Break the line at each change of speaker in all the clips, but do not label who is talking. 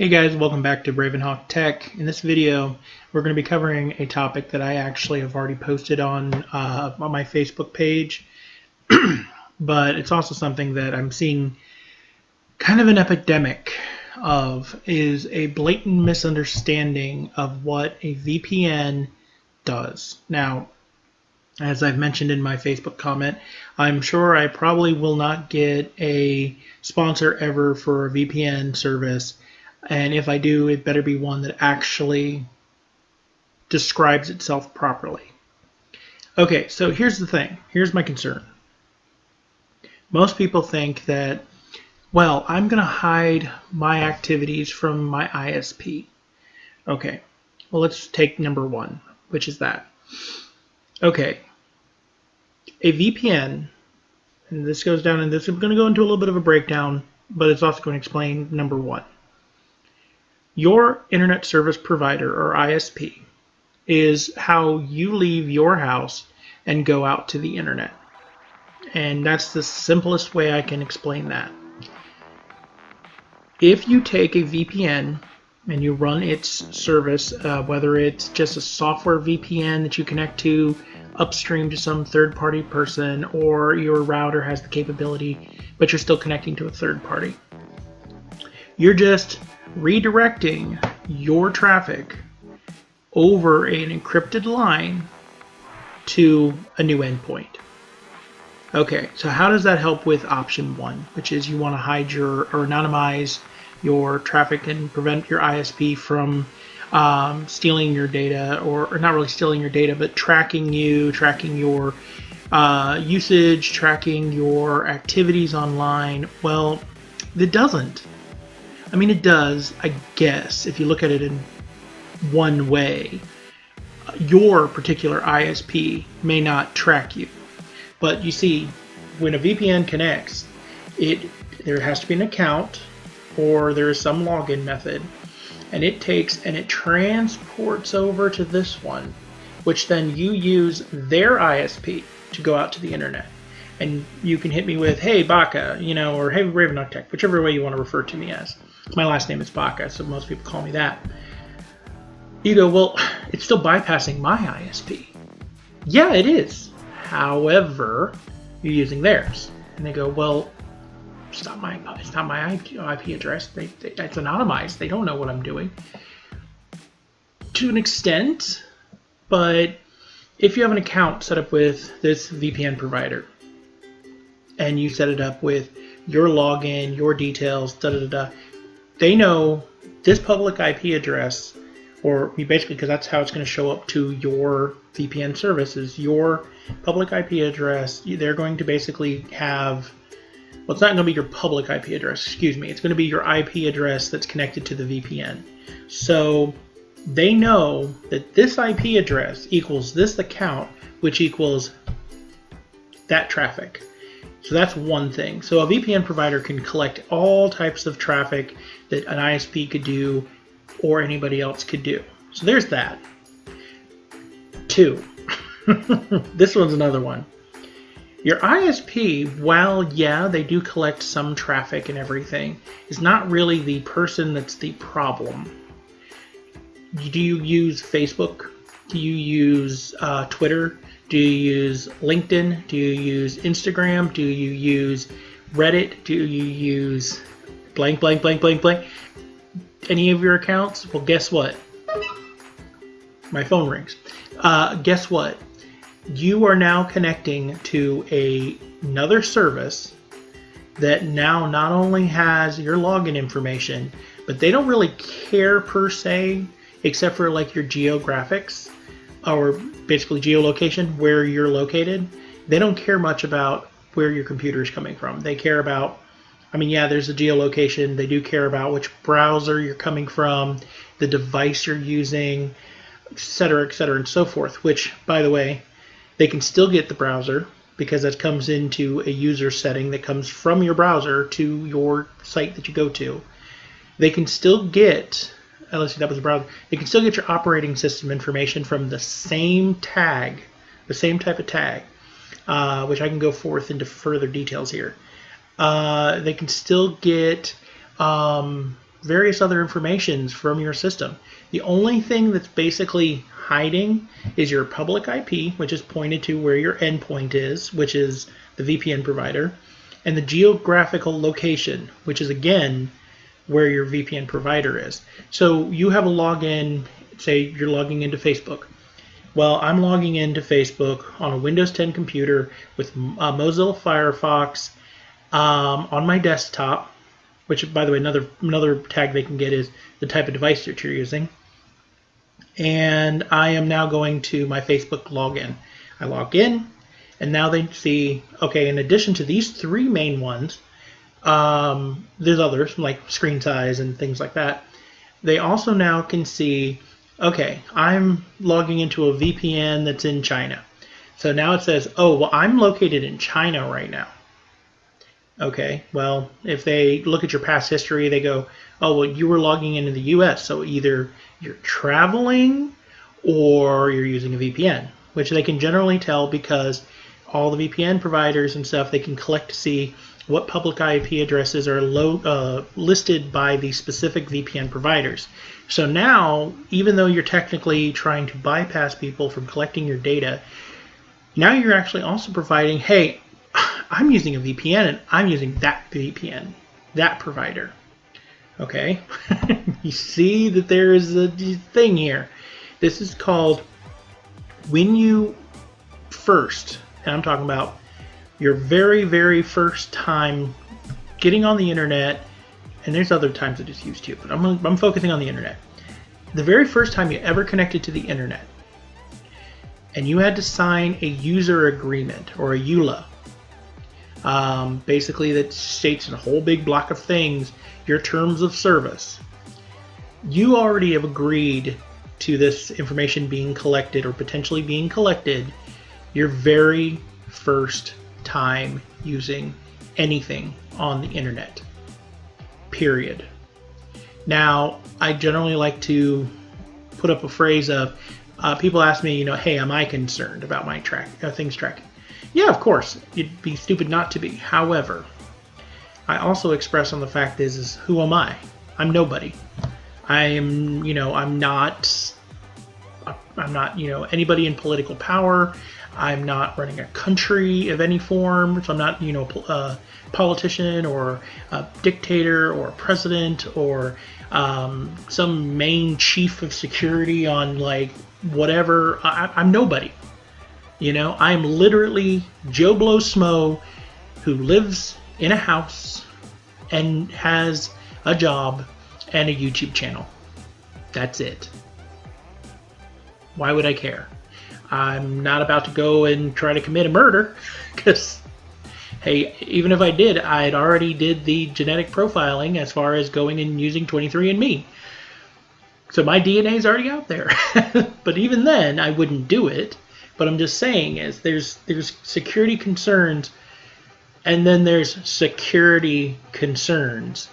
Hey guys, welcome back to RavenHawkTech. In this video, we're going to be covering a topic that I actually have already posted on my Facebook page, but it's also something that I'm seeing kind of an epidemic of, is a blatant misunderstanding of what a VPN does. Now, as I've mentioned in my Facebook comment, I'm sure I probably will not get a sponsor ever for a VPN service. And if I do, it better be one that actually describes itself properly. Okay, so here's the thing. Here's my concern. Most people think that, well, I'm going to hide my activities from my ISP. Okay, well, let's take number one, which is that. Okay, a VPN, and this goes down, and this is going to go into a little bit of a breakdown, but it's also going to explain number one. Your internet service provider, or ISP, is how you leave your house and go out to the internet. And that's the simplest way I can explain that. If you take a VPN and you run its service, whether it's just a software VPN that you connect to upstream to some third-party person, or your router has the capability, but you're still connecting to a third party, you're just redirecting your traffic over an encrypted line to a new endpoint. Okay, so how does that help with option one, which is you want to hide or anonymize your traffic and prevent your ISP from stealing your data, or not really stealing your data, but tracking you, tracking your usage, tracking your activities online? Well, it doesn't. I mean, it does, I guess, if you look at it in one way. Your particular ISP may not track you. But you see, when a VPN connects, there has to be an account, or there is some login method, and it takes and it transports over to this one, which then you use their ISP to go out to the internet. And you can hit me with, hey, Baka, or hey, RavenHawkTech, whichever way you want to refer to me as. My last name is Baka, so most people call me that. You go, well, it's still bypassing my ISP. Yeah, it is. However, you're using theirs. And they go, well, it's not my IP address. It's anonymized. They don't know what I'm doing. To an extent, but if you have an account set up with this VPN provider, and you set it up with your login, your details, they know this public IP address, or basically, because that's how it's going to show up to your VPN services, your public IP address. They're going to basically have, well, it's not going to be your public IP address, excuse me. It's going to be your IP address that's connected to the VPN. So they know that this IP address equals this account, which equals that traffic. So that's one thing. So a VPN provider can collect all types of traffic that an ISP could do, or anybody else could do. So there's that. Two. This one's another one. Your ISP, while yeah, they do collect some traffic and everything, is not really the person that's the problem. Do you use Facebook? Do you use Twitter? Do you use LinkedIn? Do you use Instagram? Do you use Reddit? Do you use blank, blank, blank, blank, blank? Any of your accounts? Well, guess what? My phone rings. Guess what? You are now connecting to another service that now not only has your login information, but they don't really care per se, except for like your geographics, or basically geolocation, where you're located. They don't care much about where your computer is coming from. They care about, I mean, yeah, there's a geolocation. They do care about which browser you're coming from, the device you're using, et cetera, and so forth, which, by the way, they can still get the browser, because that comes into a user setting that comes from your browser to your site that you go to. They can still get, let's see, that was the browser. They can still get your operating system information from the same tag, the same type of tag, which I can go forth into further details here. They can still get various other informations from your system. The only thing that's basically hiding is your public IP, which is pointed to where your endpoint is, which is the VPN provider, and the geographical location, which is again where your VPN provider is. So you have a login, say you're logging into Facebook. Well, I'm logging into Facebook on a Windows 10 computer with Mozilla Firefox on my desktop, which, by the way, another tag they can get is the type of device that you're using. And I am now going to my Facebook login. I log in, and now they see, okay, in addition to these three main ones, there's others like screen size and things like that. They also now can see, okay, I'm logging into a VPN that's in China. So now it says, oh, well, I'm located in China right now. Okay, well, if they look at your past history, they go, oh, well, you were logging into the US, so either you're traveling or you're using a VPN, which they can generally tell because all the VPN providers and stuff, they can collect to see what public IP addresses are listed by the specific VPN providers. So now, even though you're technically trying to bypass people from collecting your data, now you're actually also providing, hey, I'm using a VPN and I'm using that VPN, that provider. Okay, you see that there is a thing here. This is called when you first, and I'm talking about your very, very first time getting on the internet, and there's other times that it's used too, but I'm focusing on the internet. The very first time you ever connected to the internet, and you had to sign a user agreement or a EULA. Basically that states in a whole big block of things your terms of service. You already have agreed to this information being collected or potentially being collected your very first time using anything on the internet. Period. Now, I generally like to put up a phrase of people ask me, hey, am I concerned about my things tracking? Yeah, of course. It'd be stupid not to be. However, I also express on the fact is who am I? I'm nobody. I am, I'm not, anybody in political power. I'm not running a country of any form. So I'm not, a politician or a dictator or a president or some main chief of security on like whatever. I'm nobody. I'm literally Joe Blow Smo who lives in a house and has a job and a YouTube channel. That's it. Why would I care? I'm not about to go and try to commit a murder because, hey, even if I did, I'd already did the genetic profiling as far as going and using 23andMe. So my DNA is already out there. But even then, I wouldn't do it. But I'm just saying is there's security concerns and then there's security concerns.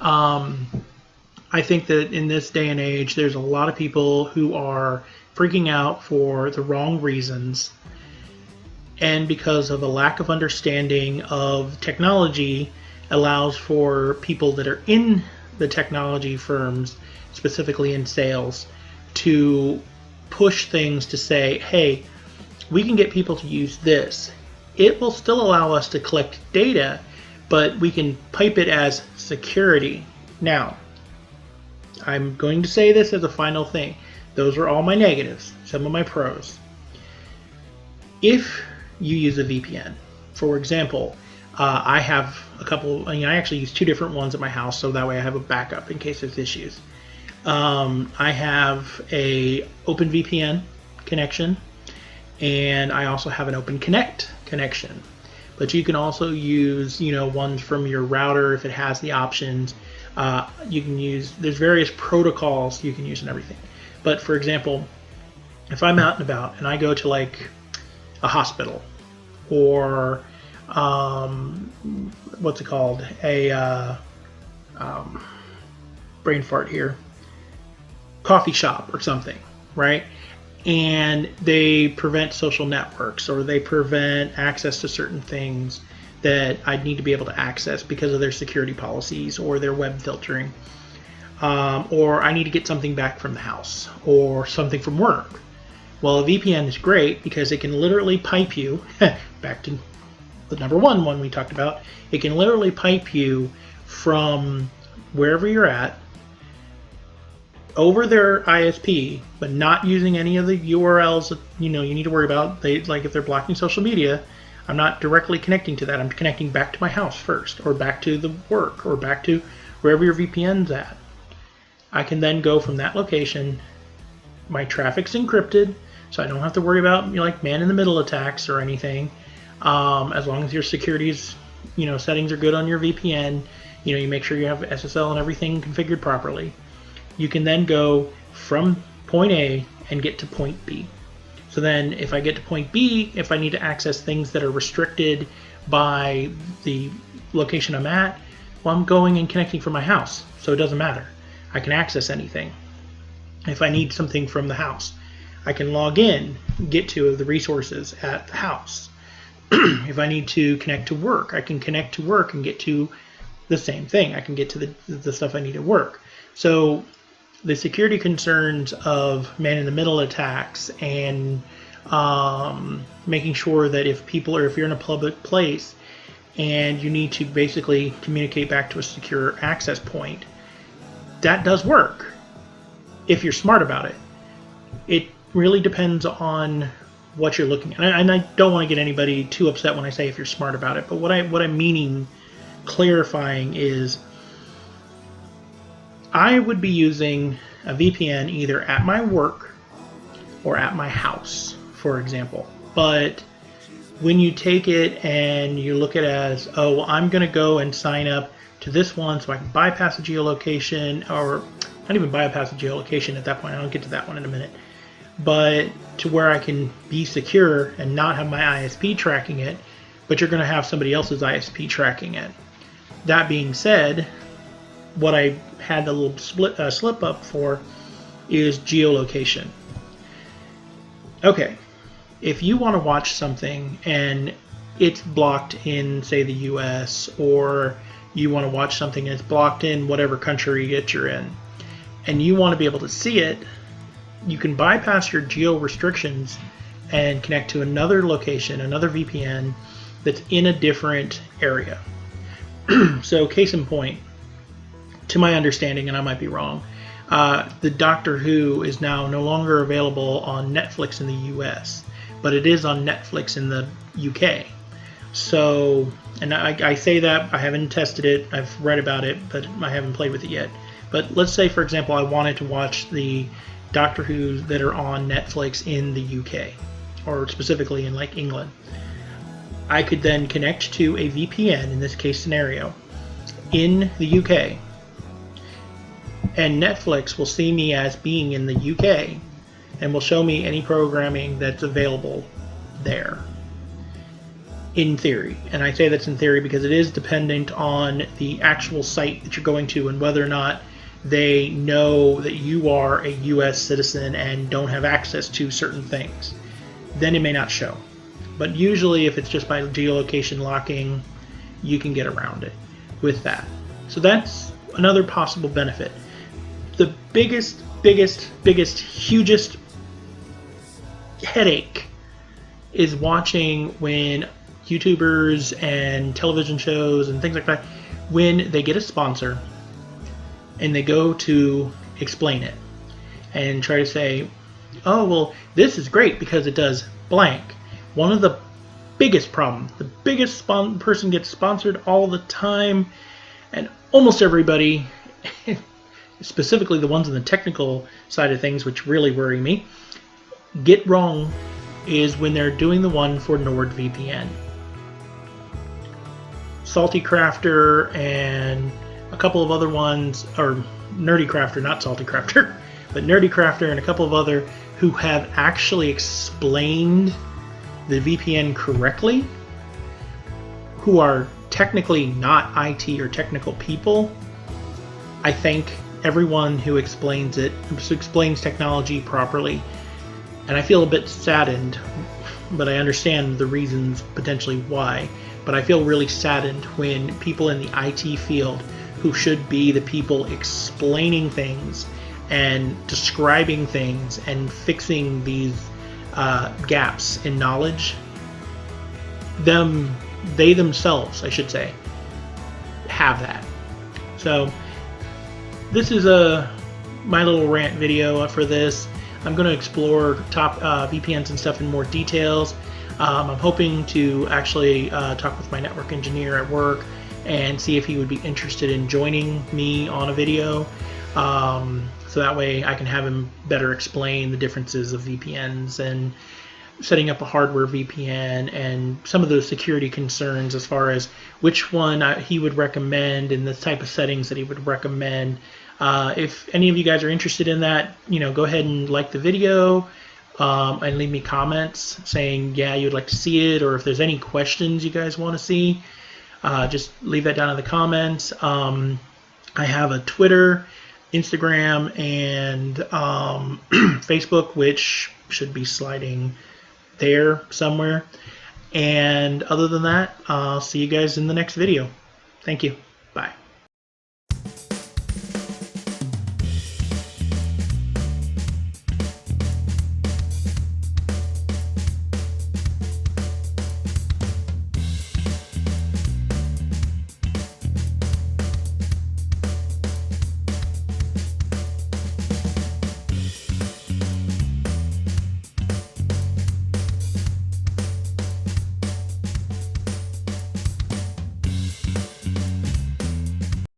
I think that in this day and age, there's a lot of people who are freaking out for the wrong reasons and because of a lack of understanding of technology allows for people that are in the technology firms, specifically in sales, to push things to say, hey, we can get people to use this. It will still allow us to collect data, but we can pipe it as security. Now, I'm going to say this as a final thing. Those are all my negatives, some of my pros. If you use a VPN, for example, I have a couple, I actually use two different ones at my house, so that way I have a backup in case there's issues. I have a OpenVPN connection, and I also have an OpenConnect connection. But you can also use, ones from your router if it has the options. You can use, there's various protocols you can use and everything. But for example, if I'm out and about and I go to like a hospital or what's it called? A brain fart here. Coffee shop or something, right? And they prevent social networks or they prevent access to certain things that I'd need to be able to access because of their security policies or their web filtering. or I need to get something back from the house or something from work. Well, a VPN is great because it can literally pipe you, back to the number one we talked about, it can literally pipe you from wherever you're at over their ISP, but not using any of the URLs that you need to worry about. Like if they're blocking social media, I'm not directly connecting to that. I'm connecting back to my house first, or back to the work, or back to wherever your VPN's at. I can then go from that location. My traffic's encrypted, so I don't have to worry about like man-in-the-middle attacks or anything. As long as your security's, settings are good on your VPN, you make sure you have SSL and everything configured properly. You can then go from point A and get to point B. So then if I get to point B, if I need to access things that are restricted by the location I'm at, well, I'm going and connecting from my house, so it doesn't matter. I can access anything. If I need something from the house, I can log in, get to the resources at the house. If I need to connect to work, I can connect to work and get to the same thing. I can get to the stuff I need at work. So the security concerns of man-in-the-middle attacks and making sure that if you're in a public place and you need to basically communicate back to a secure access point, that does work if you're smart about it. It really depends on what you're looking at. And I don't want to get anybody too upset when I say if you're smart about it, but what I'm meaning, clarifying, is I would be using a VPN either at my work or at my house, for example. But when you take it and you look at it as, oh, well, I'm going to go and sign up to this one so I can bypass the geolocation, or not even bypass the geolocation at that point. I'll get to that one in a minute. But to where I can be secure and not have my ISP tracking it, but you're going to have somebody else's ISP tracking it. That being said, what I had a little slip up for is geolocation. Okay, if you want to watch something and it's blocked in, say, the US, or you want to watch something and it's blocked in whatever country you're in, and you want to be able to see it, you can bypass your geo restrictions and connect to another location, another VPN that's in a different area. So case in point, to my understanding, and I might be wrong, the Doctor Who is now no longer available on Netflix in the US, but it is on Netflix in the UK. So, and I say that, I haven't tested it, I've read about it, but I haven't played with it yet. But let's say, for example, I wanted to watch the Doctor Who's that are on Netflix in the UK, or specifically in like England. I could then connect to a VPN, in this case scenario, in the UK, and Netflix will see me as being in the UK and will show me any programming that's available there, in theory. And I say that's in theory because it is dependent on the actual site that you're going to and whether or not they know that you are a US citizen and don't have access to certain things. Then it may not show. But usually if it's just by geolocation locking, you can get around it with that. So that's another possible benefit. The biggest, hugest headache is watching when YouTubers and television shows and things like that, when they get a sponsor and they go to explain it and try to say, oh, well, this is great because it does blank. One of the biggest problems, the biggest person gets sponsored all the time, and almost everybody, specifically the ones on the technical side of things, which really worry me, get wrong, is when they're doing the one for NordVPN. Salty Crafter and a couple of other ones, or Nerdy Crafter, not Salty Crafter, but Nerdy Crafter and a couple of other who have actually explained the VPN correctly, who are technically not IT or technical people. I think everyone who explains technology properly, and I feel a bit saddened, but I understand the reasons potentially why, but I feel really saddened when people in the IT field who should be the people explaining things and describing things and fixing these gaps in knowledge, they themselves, I should say, have that. So this is my little rant video for this. I'm going to explore top VPNs and stuff in more details. I'm hoping to actually talk with my network engineer at work and see if he would be interested in joining me on a video. So that way I can have him better explain the differences of VPNs and setting up a hardware VPN and some of those security concerns as far as which one he would recommend and the type of settings that he would recommend. If any of you guys are interested in that, go ahead and like the video and leave me comments saying, yeah, you'd like to see it, or if there's any questions you guys want to see, just leave that down in the comments. I have a Twitter, Instagram, and Facebook, which should be sliding there somewhere. And other than that, I'll see you guys in the next video. Thank you. Bye.